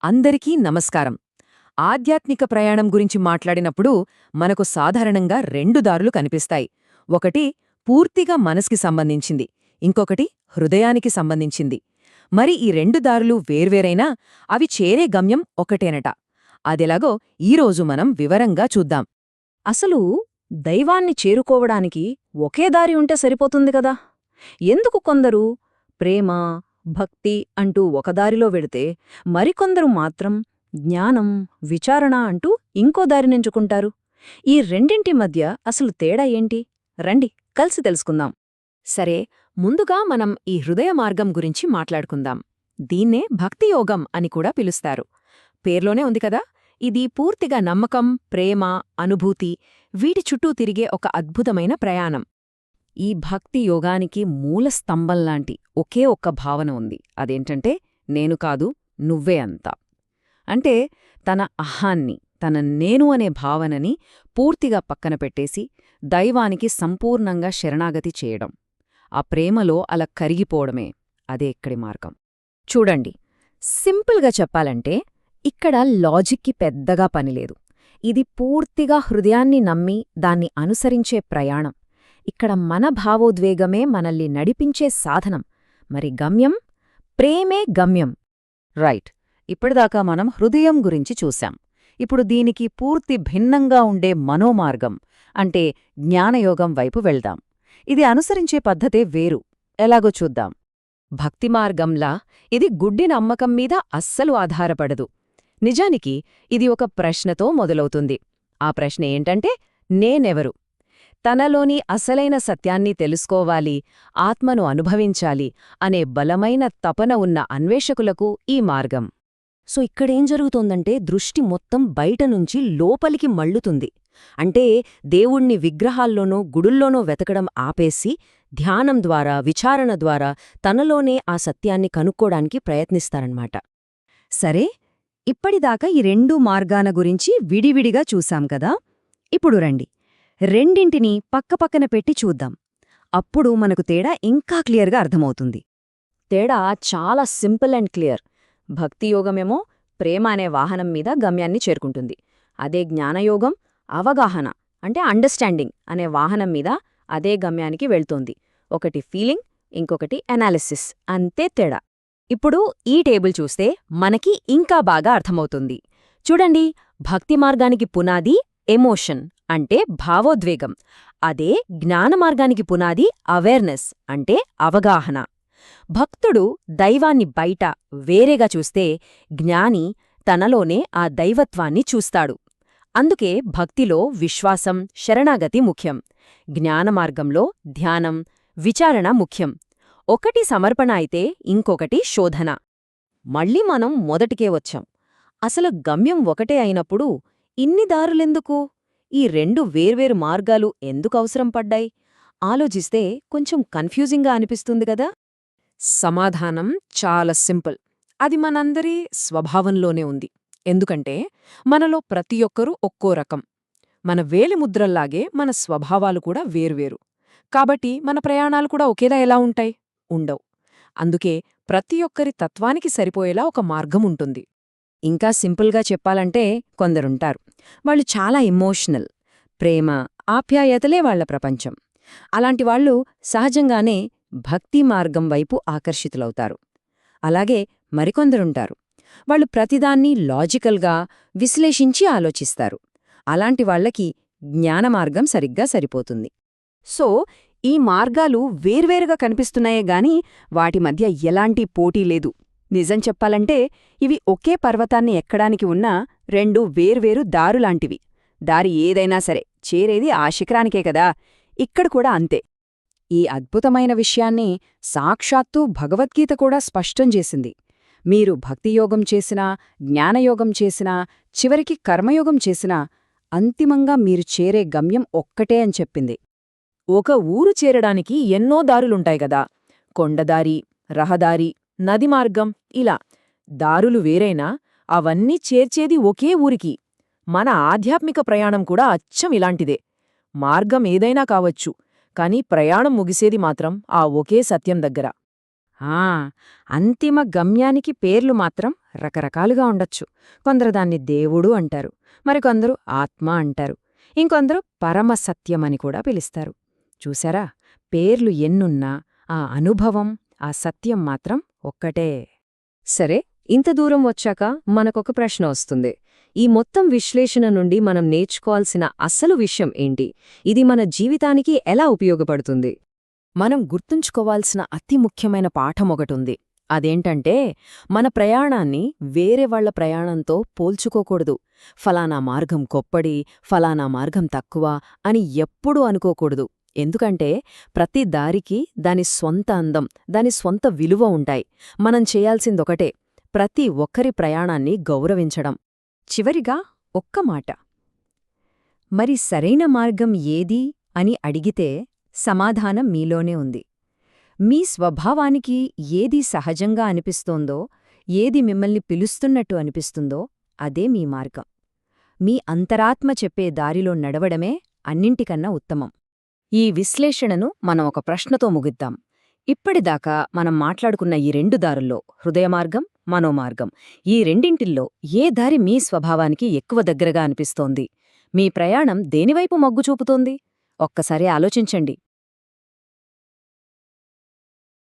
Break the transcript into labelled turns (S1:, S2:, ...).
S1: అందరికీ నమస్కారం. ఆధ్యాత్మిక ప్రయాణం గురించి మాట్లాడినప్పుడు మనకు సాధారణంగా రెండు దారులు కనిపిస్తాయి. ఒకటి పూర్తిగా మనసుకి సంబంధించింది, ఇంకొకటి హృదయానికి సంబంధించింది. మరి ఈ రెండు దారులు వేర్వేరైనా అవి చేరే గమ్యం ఒకటేనట. అదెలాగో ఈరోజు మనం వివరంగా చూద్దాం.
S2: అసలు దైవాన్ని చేరుకోవడానికి ఒకే దారి ఉంటే సరిపోతుంది కదా. ఎందుకు కొందరు ప్రేమ, భక్తి అంటూ ఒక దారిలో వెడితే మరికొందరు మాత్రం జ్ఞానం, విచారణ అంటూ ఇంకో దారినెంచుకుంటారు? ఈ రెండింటి మధ్య అసలు తేడా ఏంటి? రండి కలిసి తెలుసుకుందాం.
S1: సరే, ముందుగా మనం ఈ హృదయ మార్గం గురించి మాట్లాడుకుందాం. దీన్నే భక్తియోగం అని కూడా పిలుస్తారు. పేర్లోనే ఉంది కదా, ఇది పూర్తిగా నమ్మకం, ప్రేమ, అనుభూతి వీటి చుట్టూ తిరిగే ఒక అద్భుతమైన ప్రయాణం. ఈ భక్తి యోగానికి మూల స్తంభంలాంటి ఒకే ఒక్క భావన ఉంది. అదేంటంటే నేను కాదు, నువ్వే అంతా. అంటే తన అహాన్ని, తన నేను అనే భావనని పూర్తిగా పక్కన పెట్టేసి దైవానికి సంపూర్ణంగా శరణాగతి చేయడం. ఆ ప్రేమలో అలా కరిగిపోవడమే అదే ఇక్కడి మార్గం. చూడండి, సింపుల్గా చెప్పాలంటే ఇక్కడ లాజిక్కి పెద్దగా పనిలేదు. ఇది పూర్తిగా హృదయాన్ని నమ్మి దాన్ని అనుసరించే ప్రయాణం. ఇక్కడ మన భావోద్వేగమే మనల్ని నడిపించే సాధనం. మరి గమ్యం? ప్రేమే గమ్యం. రైట్, ఇప్పటిదాకా మనం హృదయం గురించి చూశాం. ఇప్పుడు దీనికి పూర్తి భిన్నంగా ఉండే మనోమార్గం అంటే జ్ఞానయోగం వైపు వెళ్దాం. ఇది అనుసరించే పద్ధతే వేరు. ఎలాగో చూద్దాం. భక్తి మార్గంలా ఇది గుడ్డి నమ్మకం మీద అస్సలు ఆధారపడదు. నిజానికి ఇది ఒక ప్రశ్నతో మొదలవుతుంది. ఆ ప్రశ్న ఏంటంటే, నేనెవరు? తనలోని అసలైన సత్యాన్ని తెలుసుకోవాలి, ఆత్మను అనుభవించాలి అనే బలమైన తపన ఉన్న అన్వేషకులకు ఈ మార్గం. సో ఇక్కడేం జరుగుతోందంటే దృష్టి మొత్తం బయటనుంచి లోపలికి మళ్ళుతుంది. అంటే దేవుణ్ణి విగ్రహాల్లోనో గుడుల్లోనో వెతకడం ఆపేసి ధ్యానం ద్వారా, విచారణ ద్వారా తనలోనే ఆ సత్యాన్ని కనుక్కోడానికి ప్రయత్నిస్తారన్నమాట. సరే, ఇప్పటిదాకా ఈ రెండు మార్గాన గురించి విడివిడిగా చూశాం కదా. ఇప్పుడు రండి, రెండింటినీ పక్కపక్కన పెట్టి చూద్దాం. అప్పుడు మనకు తేడా ఇంకా క్లియర్గా అర్థమవుతుంది.
S2: తేడా చాలా సింపుల్ అండ్ క్లియర్. భక్తియోగమేమో ప్రేమ అనే వాహనం మీద గమ్యాన్ని చేరుకుంటుంది. అదే జ్ఞానయోగం అవగాహన అంటే అండర్స్టాండింగ్ అనే వాహనం మీద అదే గమ్యానికి వెళ్తోంది. ఒకటి ఫీలింగ్, ఇంకొకటి అనాలిసిస్, అంతే తేడా. ఇప్పుడు ఈ టేబుల్ చూస్తే మనకి ఇంకా బాగా అర్థమవుతుంది. చూడండి, భక్తి మార్గానికి పునాది ఎమోషన్ అంటే భావోద్వేగం. అదే జ్ఞాన మార్గానికి పునాది అవేర్నెస్ అంటే అవగాహన. భక్తుడు దైవాన్ని బయట వేరేగా చూస్తే జ్ఞాని తనలోనే ఆ దైవత్వాన్ని చూస్తాడు. అందుకే భక్తిలో విశ్వాసం, శరణాగతి ముఖ్యం. జ్ఞానమార్గంలో ధ్యానం, విచారణ ముఖ్యం. ఒకటి సమర్పణ అయితే ఇంకొకటి శోధన. మళ్ళీ మనం మొదటికే వచ్చాం. అసలు గమ్యం ఒకటే అయినప్పుడు ఇన్ని దారులెందుకు? ఈ రెండు వేర్వేరు మార్గాలు ఎందుకు అవసరం పడ్డాయి? ఆలోచిస్తే కొంచెం కన్ఫ్యూజింగ్గా అనిపిస్తుంది కదా. సమాధానం చాలా సింపుల్. అది మనందరి స్వభావంలోనే ఉంది. ఎందుకంటే మనలో ప్రతి ఒక్కరూ ఒక్కో రకం. మన వేలిముద్రల్లాగే మన స్వభావాలు కూడా వేర్వేరు. కాబట్టి మన ప్రయాణాలు కూడా ఒకేలా ఎలా ఉంటాయి? ఉండవు. అందుకే ప్రతి ఒక్కరి తత్వానికి సరిపోయేలా ఒక మార్గం ఉంటుంది. ఇంకా సింపుల్గా చెప్పాలంటే కొందరుంటారు, వాళ్ళు చాలా ఎమోషనల్. ప్రేమ, ఆప్యాయతలే వాళ్ల ప్రపంచం. అలాంటి వాళ్ళు సహజంగానే భక్తి మార్గం వైపు ఆకర్షితులవుతారు. అలాగే మరికొందరుంటారు, వాళ్ళు ప్రతిదాన్ని లాజికల్గా విశ్లేషించి ఆలోచిస్తారు. అలాంటి వాళ్లకి జ్ఞానమార్గం సరిగ్గా సరిపోతుంది. సో ఈ మార్గాలు వేర్వేరుగా కనిపిస్తున్నాయే గాని వాటి మధ్య ఎలాంటి పోటీ లేదు. నిజం చెప్పాలంటే ఇవి ఒకే పర్వతాన్ని ఎక్కడానికి ఉన్న రెండు వేర్వేరు దారులాంటివి. దారి ఏదైనా సరే చేరేది ఆ శిఖరానికే కదా. ఇక్కడ కూడా అంతే. ఈ అద్భుతమైన విషయాన్ని సాక్షాత్తూ భగవద్గీత కూడా స్పష్టం చేసింది. మీరు భక్తియోగం చేసినా, జ్ఞానయోగం చేసినా, చివరికి కర్మయోగం చేసినా అంతిమంగా మీరు చేరే గమ్యం ఒక్కటే అని చెప్పింది. ఒక ఊరు చేరడానికి ఎన్నో దారులుంటాయి గదా. కొండదారి, రహదారి, నది మార్గం, ఇలా దారులు వేరైనా అవన్నీ చేర్చేది ఒకే ఊరికి. మన ఆధ్యాత్మిక ప్రయాణం కూడా అచ్చం ఇలాంటిదే. మార్గం ఏదైనా కావచ్చు, కాని ప్రయాణం ముగిసేది మాత్రం ఆ ఒకే సత్యం దగ్గర. అంతిమ గమ్యానికి పేర్లు మాత్రం
S1: రకరకాలుగా ఉండొచ్చు. కొందరు దాన్ని దేవుడు అంటారు, మరికొందరు ఆత్మ అంటారు, ఇంకొందరు పరమసత్యమని కూడా పిలుస్తారు. చూశారా, పేర్లు ఎన్నున్నా ఆ అనుభవం, ఆ సత్యం మాత్రం ఒక్కటే.
S2: సరే, ఇంత దూరం వచ్చాక మనకొక ప్రశ్న వస్తుంది. ఈ మొత్తం విశ్లేషణ నుండి మనం నేర్చుకోవాల్సిన అసలు విషయం ఏంటి? ఇది మన జీవితానికి ఎలా ఉపయోగపడుతుంది?
S1: మనం గుర్తుంచుకోవాల్సిన అతి ముఖ్యమైన పాఠమొకటుంది. అదేంటంటే, మన ప్రయాణాన్ని వేరే వాళ్ల ప్రయాణంతో పోల్చుకోకూడదు. ఫలానా మార్గం గొప్పడి, ఫలానా మార్గం తక్కువ అని ఎప్పుడూ అనుకోకూడదు. ఎందుకంటే ప్రతి దారికి దాని స్వంత అందం, దాని స్వంత విలువ ఉంటాయి. మనం చేయాల్సిందొకటే, ప్రతి ఒక్కరి ప్రయాణాన్ని గౌరవించడం.
S2: చివరిగా ఒక్క మాట. మరి సరైన మార్గం ఏది అని అడిగితే సమాధానం మీలోనే ఉంది. మీ స్వభావానికి ఏది సహజంగా అనిపిస్తోందో, ఏది మిమ్మల్ని పిలుస్తున్నట్టు అనిపిస్తుందో అదే మీ మార్గం. మీ అంతరాత్మ చెప్పే దారిలో నడవడమే అన్నింటికన్నా ఉత్తమం.
S1: ఈ విశ్లేషణను మనం ఒక ప్రశ్నతో ముగిద్దాం. ఇప్పటిదాకా మనం మాట్లాడుకున్న ఈ 2 దారుల్లో, హృదయమార్గం, మనోమార్గం, ఈ రెండింటిల్లో ఏ దారి మీ స్వభావానికి ఎక్కువ దగ్గరగా అనిపిస్తోంది? మీ ప్రయాణం దేనివైపు మొగ్గు చూపుతోంది? ఒక్కసారి ఆలోచించండి.